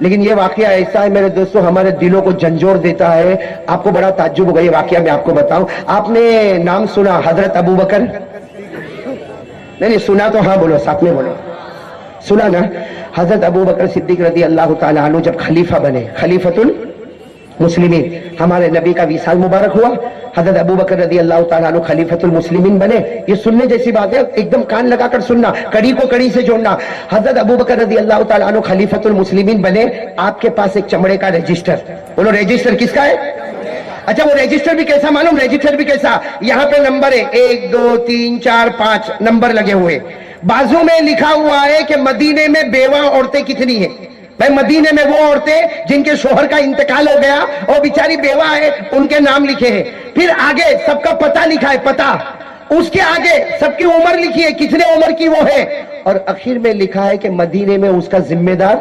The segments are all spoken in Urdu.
لیکن یہ واقعہ ایسا ہے میرے دوستوں ہمارے دلوں کو جھنجھوڑ دیتا ہے. آپ کو بڑا تعجب ہوگا یہ واقعہ میں آپ کو بتاؤں. آپ نے نام سنا حضرت ابو بکر؟ نہیں سنا تو ہاں بولو ساتھ میں بولو. سنا نا؟ حضرت ابو بکر صدیق رضی اللہ تعالیٰ عنہ جب خلیفہ بنے, خلیفۃ المسلمین, ہمارے نبی کا وصال مبارک ہوا, حضرت ابو بکر رضی اللہ تعالیٰ عنہ خلیفۃ المسلمین بنے. یہ سننے جیسی بات ہے, ایک دم کان لگا کر سننا, کڑی کو کڑی سے جوڑنا. حضرت ابو بکر رضی اللہ تعالیٰ عنہ خلیفۃ المسلمین بنے. آپ کے پاس ایک چمڑے کا رجسٹر, بولو رجسٹر کس کا ہے؟ اچھا وہ رجسٹر بھی کیسا معلوم؟ رجسٹر بھی کیسا؟ یہاں پہ نمبر ہے 1 2 3 4 5 نمبر لگے ہوئے. بازو میں لکھا ہوا ہے کہ مدینے میں بیوہ عورتیں کتنی ہیں. بھائی مدینے میں وہ عورتیں جن کے شوہر کا انتقال ہو گیا اور بیچاری بیوہ ہے, ان کے نام لکھے ہیں. پھر آگے سب کا پتہ لکھا ہے, پتہ. اس کے آگے سب کی عمر لکھی ہے, کتنے عمر کی وہ ہے. اور اخیر میں لکھا ہے کہ مدینے میں اس کا ذمہ دار.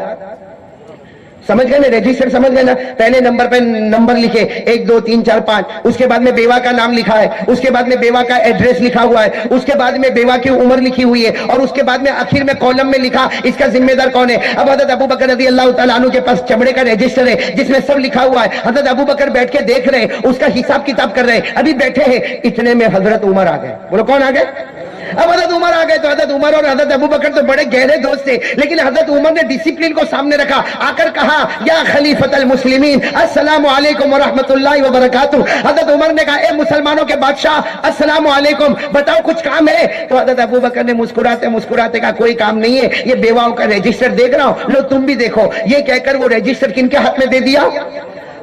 سمجھ گئے نا رجسٹر؟ سمجھ گئے نا؟ پہلے نمبر پہ نمبر لکھے 1 2 3 4 5, اس کے بعد میں بیوہ کا نام لکھا ہے, اس کے بعد میں بیوہ کا ایڈریس لکھا ہوا ہے, اس کے بعد میں بیوہ کی عمر لکھی ہوئی ہے, اور اس کے بعد میں آخر میں کالم میں لکھا اس کا ذمہ دار کون ہے. اب حضرت ابو بکر رضی اللہ تعالیٰ عنہ کے پاس چمڑے کا رجسٹر ہے جس میں سب لکھا ہوا ہے. حضرت ابو بکر بیٹھ کے دیکھ رہے, اس کا حساب کتاب کر رہے, ابھی بیٹھے ہیں. اتنے میں حضرت عمر آ گئے. بولو کون آ گئے؟ اب حضرت عمر آ گئے. تو حضرت عمر اور حضرت ابو بکر تو بڑے گہرے دوست تھے, لیکن حضرت عمر نے ڈسپلن کو سامنے رکھا, آ کر کہا یا خلیفۃ المسلمین السلام علیکم ورحمۃ اللہ وبرکاتہ. حضرت عمر نے کہا اے مسلمانوں کے بادشاہ السلام علیکم, بتاؤ کچھ کام ہے؟ تو حضرت ابو بکر نے مسکراتے مسکراتے کہا کوئی کام نہیں ہے, یہ بیواؤں کا رجسٹر دیکھ رہا ہوں, لو تم بھی دیکھو. یہ کہہ کر وہ رجسٹر کن کے ہاتھ میں دے دیا.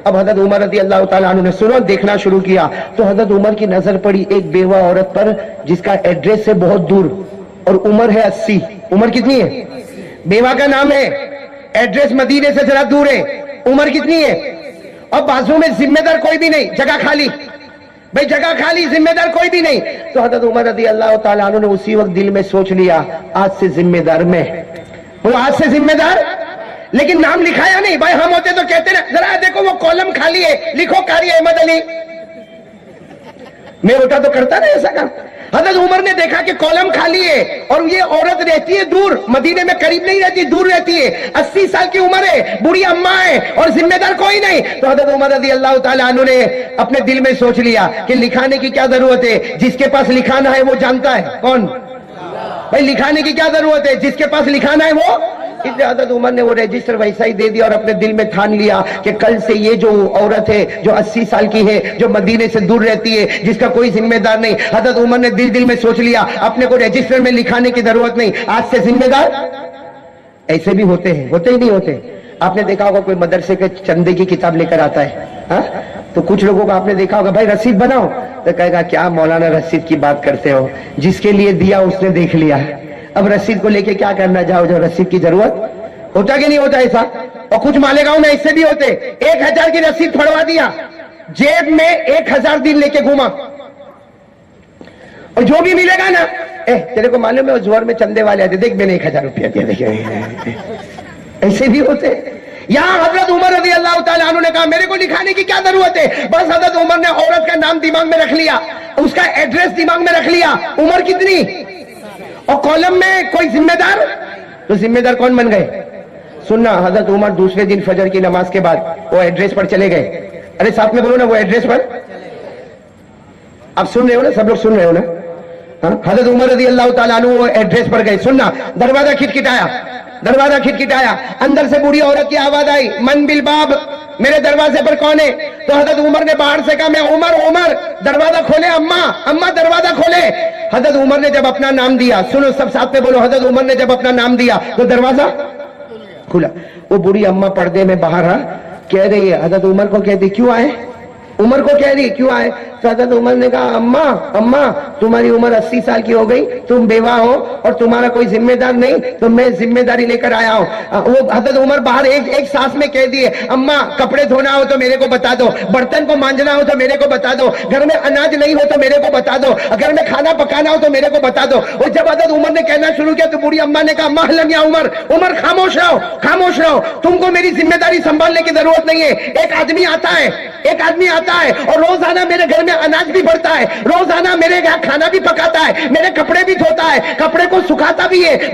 اب حضرت عمر رضی اللہ تعالیٰ عنہ نے سنو دیکھنا شروع کیا. تو حضرت عمر کی نظر پڑی ایک بیوہ عورت پر جس کا ایڈریس ہے بہت دور اور عمر ہے 80. عمر کتنی ہے؟ بیوہ کا نام ہے, ایڈریس مدینے سے ذرا دور ہے, عمر کتنی ہے؟ اور بازو میں ذمہ دار کوئی بھی نہیں, جگہ خالی. بھائی جگہ خالی, ذمہ دار کوئی بھی نہیں. تو حضرت عمر رضی اللہ تعالیٰ عنہ نے اسی وقت دل میں سوچ لیا آج سے ذمہ دار میں. وہ آج سے ذمہ دار, لیکن نام لکھایا نہیں. بھائی ہم ہوتے تو کہتے نا ذرا دیکھو وہ کالم خالی ہے, لکھو قاری احمد علی. میں ہوتا تو کرتا نا ایسا کام. حضرت عمر نے دیکھا کہ کالم خالی ہے اور یہ عورت رہتی ہے دور, مدینے میں قریب نہیں رہتی, دور رہتی ہے, 80 سال کی عمر ہے, بوڑھی اماں ہے اور ذمہ دار کوئی نہیں. تو حضرت عمر رضی اللہ تعالیٰ عنہ نے اپنے دل میں سوچ لیا کہ لکھانے کی کیا ضرورت ہے, جس کے پاس لکھانا ہے وہ جانتا ہے. کون؟ بھائی لکھانے کی کیا ضرورت ہے, جس کے پاس لکھانا ہے وہ. اس لیے حضرت عمر نے وہ رجسٹر ویسا ہی دے دیا اور اپنے دل میں ٹھان لیا کہ کل سے یہ جو عورت ہے جو 80 سال کی ہے, جو مدینے سے دور رہتی ہے, جس کا کوئی ذمہ دار نہیں, حضرت عمر نے دل میں سوچ لیا اپنے کو رجسٹر میں لکھانے کی ضرورت نہیں, آج سے ذمہ دار. ایسے بھی ہوتے ہیں, ہوتے ہی نہیں ہوتے. آپ نے دیکھا ہوگا کوئی مدرسے کے چندے کی کتاب لے کر آتا ہے, ہاں تو کچھ لوگوں کو آپ نے دیکھا ہوگا بھائی رسید بناؤ, تو کہے گا کیا مولانا رسید کی بات کرتے ہو, جس کے لیے دیا اس نے دیکھ لیا, اب رسید کو لے کے کیا کرنا جاؤ جو رسید کی ضرورت. ہوتا کہ نہیں ہوتا ایسا؟ اور کچھ مالیگاؤں میں ایسے بھی ہوتے, 1000 کی رسید پھڑوا دیا, جیب میں 1000 دن لے کے گھوما, اور جو بھی ملے گا نا تیرے کو معلوم ہے وہ زور میں چندے والے آتے, دیکھ میں نے 1000 روپیہ دیا, دیکھیں ایسے بھی ہوتے. یہاں حضرت عمر رضی اللہ تعالیٰ عنہ نے کہا میرے کو لکھانے کی کیا ضرورت ہے. بس حضرت عمر نے عورت کا نام دماغ میں رکھ لیا, اس کا ایڈریس دماغ میں رکھ لیا, عمر کتنی, اور کالم میں کوئی ذمہ دار. تو ذمہ دار کون بن گئے؟ سننا, حضرت عمر دوسرے دن فجر کی نماز کے بعد وہ ایڈریس پر چلے گئے. ارے ساتھ میں بولو نا, وہ ایڈریس پر. آپ سن رہے ہو نا, سب لوگ سن رہے ہو نا. حضرت عمر رضی اللہ تعالیٰ عنہ وہ ایڈریس پر گئے. سننا, دروازہ کھٹکھٹایا, دروازہ کھٹکھٹایا, اندر سے بوڑھی عورت کی آواز آئی, من بالباب, میرے دروازے پر کون ہے؟ تو حضرت عمر نے باہر سے کہا میں عمر. عمر دروازہ کھولے, اماں دروازہ کھولے. حضرت عمر نے جب اپنا نام دیا, سنو سب ساتھ میں بولو, حضرت عمر نے جب اپنا نام دیا تو دروازہ کھلا. وہ بوڑھی اماں پردے میں باہر کہہ رہی ہے, حضرت عمر کو کہتی کیوں آئے, عمر کو کہہ رہی کیوں آئے. تو حضرت عمر نے کہا اماں تمہاری عمر 80 سال کی ہو گئی, تم بیوہ ہو اور تمہارا کوئی ذمہ دار نہیں, تو میں ذمہ داری لے کر آیا ہوں. وہ حضرت عمر باہر ایک سانس میں کہہ دیے, اماں کپڑے دھونا ہو تو میرے کو بتا دو, برتن کو مانجنا ہو تو میرے کو بتا دو, گھر میں اناج نہیں ہو تو میرے کو بتا دو, گھر میں کھانا پکانا ہو تو میرے کو بتا دو. اور جب حضرت عمر نے کہنا شروع کیا تو بوڑھی اماں نے کہا مہلن یا عمر, عمر خاموش رہو, خاموش رہو, تم کو میری ذمہ داری سنبھالنے کی ضرورت نہیں ہے. ایک آدمی آتا ہے اور روزانہ میرے گھر میں اناج بھی بڑھتا ہے, روزانہ میرے یہاں کھانا بھی پکاتا ہے, میرے کپڑے بھی دھوتا ہے, کپڑے کو سکھاتا بھی ہے,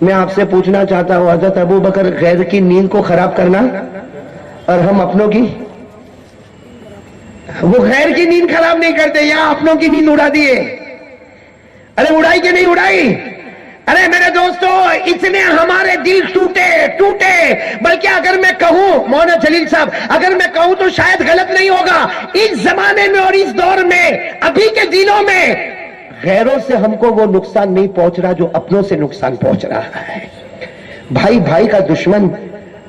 میں آپ سے پوچھنا چاہتا ہوں حضرت ابو بکر غیر کی نیند کو خراب کرنا اور ہم اپنوں کی، وہ غیر کی نیند خراب نہیں کرتے یا اپنوں کی نیند اڑا دیے؟ ارے اڑائی کہ نہیں اڑائی؟ ارے میرے دوستو اتنے ہمارے دل ٹوٹے بلکہ اگر میں کہوں مولانا جلیل صاحب اگر میں کہوں تو شاید غلط نہیں ہوگا، اس زمانے میں اور اس دور میں ابھی کے دنوں میں غیروں سے ہم کو وہ نقصان نہیں پہنچ رہا جو اپنوں سے نقصان پہنچ رہا ہے۔ بھائی بھائی کا دشمن،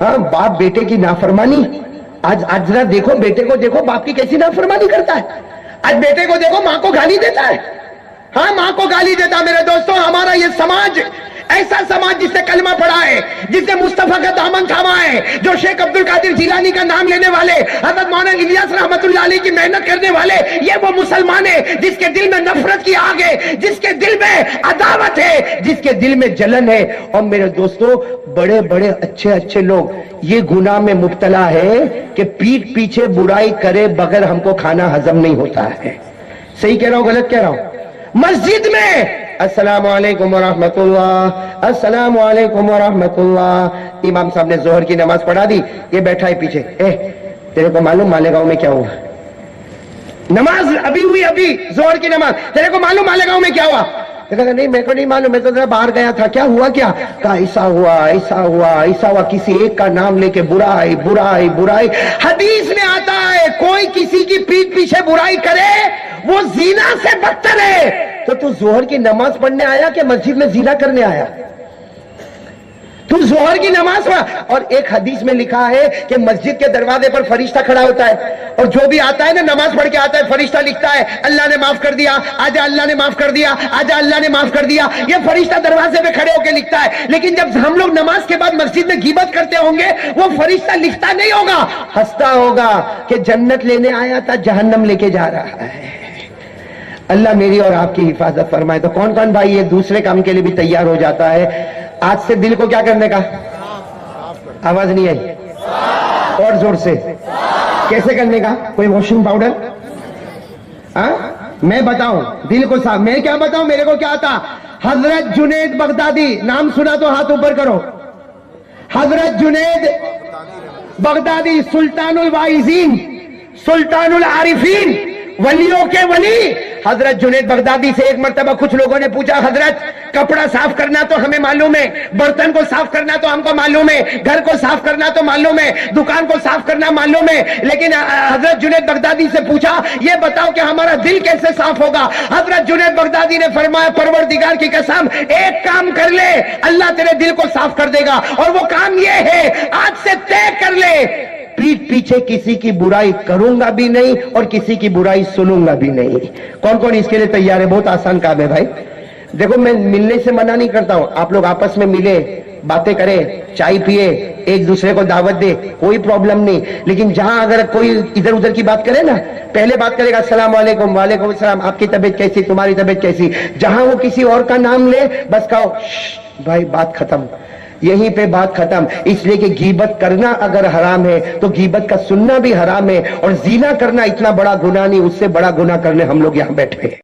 باپ بیٹے کی نافرمانی، آج ذرا دیکھو بیٹے کو، دیکھو باپ کی کیسی نافرمانی کرتا ہے، آج بیٹے کو دیکھو ماں کو گالی دیتا ہے، ہاں ماں کو گالی دیتا۔ میرے دوستوں ہمارا یہ سماج ایسا سماج جس نے کلمہ پڑھا ہے، جس نے مصطفیٰ کا دامن تھاما ہے، جو شیخ عبد القادر جیلانی کا نام لینے والے، حضرت مولانا الیاس رحمت اللہ علیہ کی محنت کرنے والے، یہ وہ مسلمان ہے جس کے دل میں نفرت کی آگ ہے، جس کے دل میں عداوت ہے، جس کے دل میں جلن ہے۔ اور میرے دوستوں بڑے بڑے اچھے لوگ یہ گناہ میں مبتلا ہے کہ پیٹھ پیچھے برائی کرے بغیر ہم کو کھانا ہضم نہیں ہوتا ہے۔ صحیح کہہ رہا ہوں غلط کہہ رہا ہوں؟ مسجد میں السلام علیکم ورحمت اللہ، السلام علیکم ورحمت اللہ، امام صاحب نے ظہر کی نماز پڑھا دی، یہ بیٹھا ہے پیچھے، تیرے کو معلوم مالیگاؤں میں کیا ہوا؟ نماز ابھی ہوئی، ابھی ظہر کی نماز، تیرے کو معلوم مالیگاؤں میں کیا ہوا؟ کہا نہیں میرے کو نہیں معلوم، میں تو ذرا باہر گیا تھا، کیا ہوا کیا؟ کہا ایسا ہوا، کسی ایک کا نام لے کے برائی۔ حدیث میں آتا ہے کوئی کسی کی پیٹھ پیچھے برائی کرے وہ زنا سے بدتر ہے۔ تو ظہر کی نماز پڑھنے آیا کہ مسجد میں زنا کرنے آیا؟ تو ظہر کی نماز پڑھا۔ اور ایک حدیث میں لکھا ہے کہ مسجد کے دروازے پر فرشتہ کھڑا ہوتا ہے اور جو بھی آتا ہے نا نماز پڑھ کے آتا ہے، فرشتہ لکھتا ہے اللہ نے معاف کر دیا، آجا اللہ نے معاف کر دیا، آجا اللہ نے معاف کر دیا، یہ فرشتہ دروازے پہ کھڑے ہو کے لکھتا ہے۔ لیکن جب ہم لوگ نماز کے بعد مسجد میں غیبت کرتے ہوں گے وہ فرشتہ لکھتا نہیں ہوگا، ہنستا ہوگا کہ جنت لینے آیا تھا جہنم لے کے جا رہا ہے۔ اللہ میری اور آپ کی حفاظت فرمائے۔ تو کون کون بھائی یہ دوسرے کام کے لیے بھی تیار ہو جاتا ہے آج سے دل کو کیا کرنے کا؟ آواز نہیں آئی، اور زور سے کیسے کرنے کا؟ کوئی واشنگ پاؤڈر؟ میں بتاؤں دل کو صاف، میں کیا بتاؤں، میرے کو کیا آتا؟ حضرت جنید بغدادی، نام سنا تو ہاتھ اوپر کرو۔ حضرت جنید بغدادی سلطان الواعظین، سلطان العارفین، ولیوں کے ولی حضرت جنید بغدادی سے ایک مرتبہ کچھ لوگوں نے پوچھا حضرت کپڑا صاف کرنا تو ہمیں معلوم ہے، برتن کو صاف کرنا تو ہم کو معلوم ہے، گھر کو صاف کرنا تو معلوم ہے، دکان کو صاف کرنا معلوم ہے، لیکن حضرت جنید بغدادی سے پوچھا یہ بتاؤ کہ ہمارا دل کیسے صاف ہوگا؟ حضرت جنید بغدادی نے فرمایا پروردگار کی قسم ایک کام کر لے اللہ تیرے دل کو صاف کر دے گا، اور وہ کام یہ ہے آج سے طے کر لے پیٹھ پیچھے کسی کی برائی کروں گا بھی نہیں اور کسی کی برائی سنوں گا بھی نہیں۔ کون کون اس کے لیے تیار ہے؟ بہت آسان کام ہے بھائی۔ دیکھو میں ملنے سے منع نہیں کرتا ہوں، آپ لوگ آپس میں ملے، باتیں کریں، چائے پیے، ایک دوسرے کو دعوت دے، کوئی پرابلم نہیں، لیکن جہاں اگر کوئی ادھر ادھر کی بات کرے نا، پہلے بات کرے گا السلام علیکم، وعلیکم السلام، آپ کی طبیعت کیسی، تمہاری طبیعت کیسی، جہاں وہ کسی اور کا نام لے بس کہو بھائی بات ختم، یہیں پہ بات ختم۔ اس لیے کہ غیبت کرنا اگر حرام ہے تو غیبت کا سننا بھی حرام ہے، اور زنا کرنا اتنا بڑا گناہ نہیں، اس سے بڑا گناہ کرنے ہم لوگ یہاں بیٹھے ہیں۔